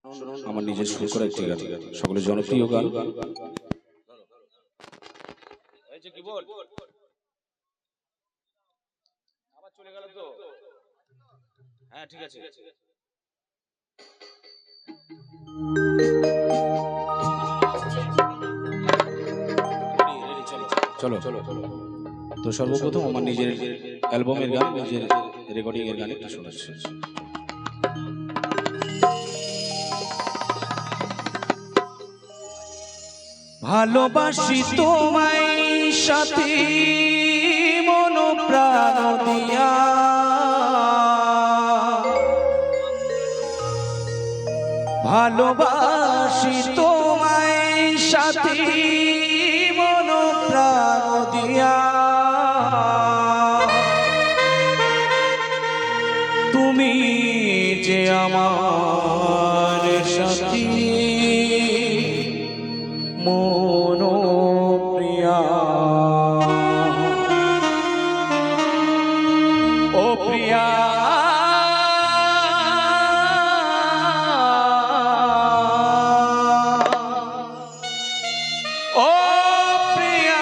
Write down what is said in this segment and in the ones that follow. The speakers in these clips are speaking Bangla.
আমার নিজের সুর করা একটি গান, সকলের জনপ্রিয় গান। আবার চলে গেল তো। হ্যাঁ ঠিক আছে। চলো চলো চলো। তো সর্বপ্রথম আমার নিজের অ্যালবামের গান, নিজের রেকর্ডিং এর গান একটু শোনাচ্ছি। ভালোবাসি তোমায় সাথী মন প্রাণ দিয়া, ভালোবাসি তোমায় সাথী মন প্রাণ দিয়া, তুমি যে আমার সাথী মন প্রিয়া। ও প্রিয়া ও প্রিয়া,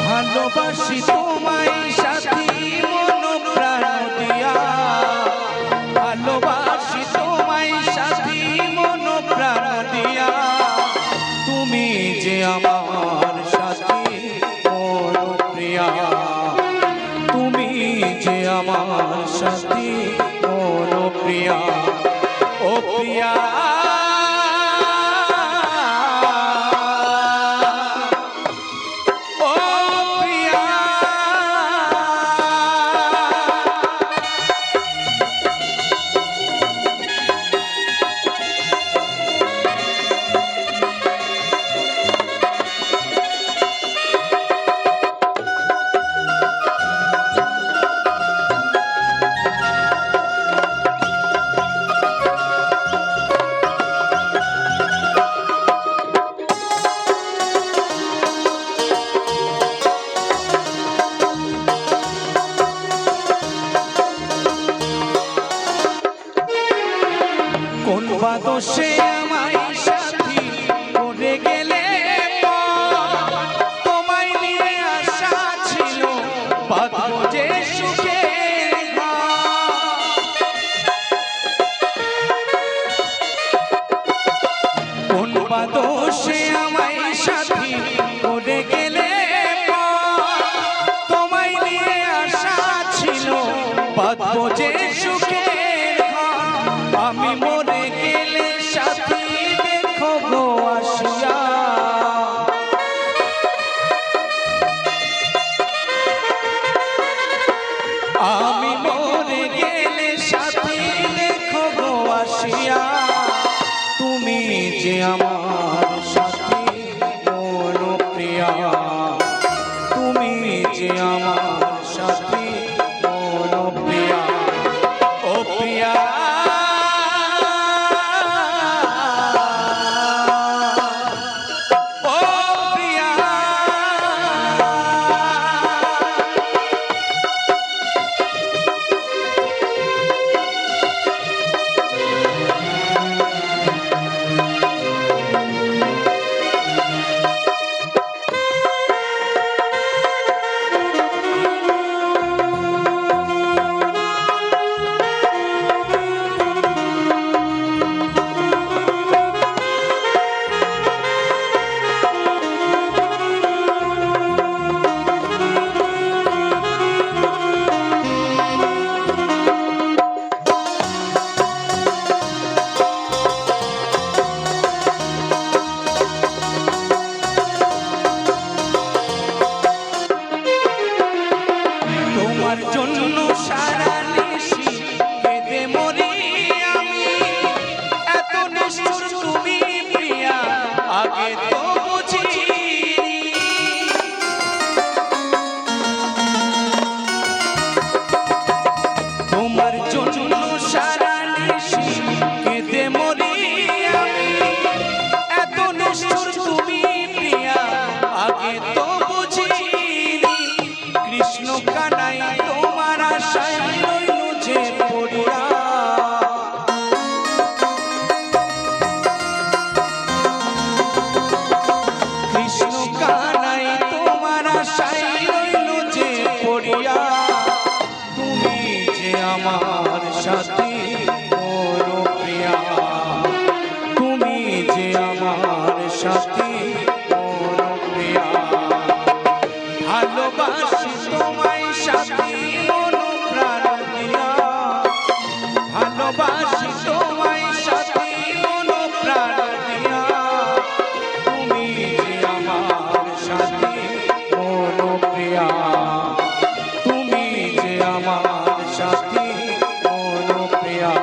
ভালোবাসি তোমায় সাথী মন প্রাণ দিয়া, ভালোবাসি তোমায় সাথী মন প্রাণ দিয়া, তুমি যে আমার সাথী মন প্রিয়া, তুমি যে আমার সাথী মন প্রিয়া। ও প্রিয়া কোন বাদশে আমায় সাথী করে গেলে, তোমায় নিয়ে আশা ছিল বাঁধব যে সুখের ঘর। কোন বাদশে আমায় সাথী করে গেলে, তোমায় নিয়ে আশা ছিল বাঁধব যে সুখের ঘর। আমি মরে গেলে সাথী দেখো গো আসিয়া, আমি মরে গেলে সাথী দেখো গো আসিয়া, তুমি যে আমার সাথী মন প্রিয়া, তুমি যে আমার সাথী মন প্রিয়া। ও প্রিয়া তোমার জন্য সারা নিশি কেঁদে মরি আমি, এত নিষ্ঠুর তুমি প্রিয়া আগে তো বুঝিনি। তোমার জন্য সারা নিশি কেঁদে মরি আমি, এত নিষ্ঠুর তুমি প্রিয়া আগে তো বুঝিনি। কৃষ্ণ কানাই তোমার আশায় রইল যে পড়িয়া, কৃষ্ণ কানাই তোমার আশায় রইল যে পড়িয়া। তুমি যে আমার সাথী মোর প্রিয়া, তুমি যে আমার সাথী মোর প্রিয়া। ভালোবাসি তোমায় সাথী মন প্রাণ দিয়া, ভালোবাসি তোমায় সাথী মন প্রাণ দিয়া। তুমি যে আমার সাথী মন প্রিয়া, তুমি যে আমার সাথী মন প্রিয়া।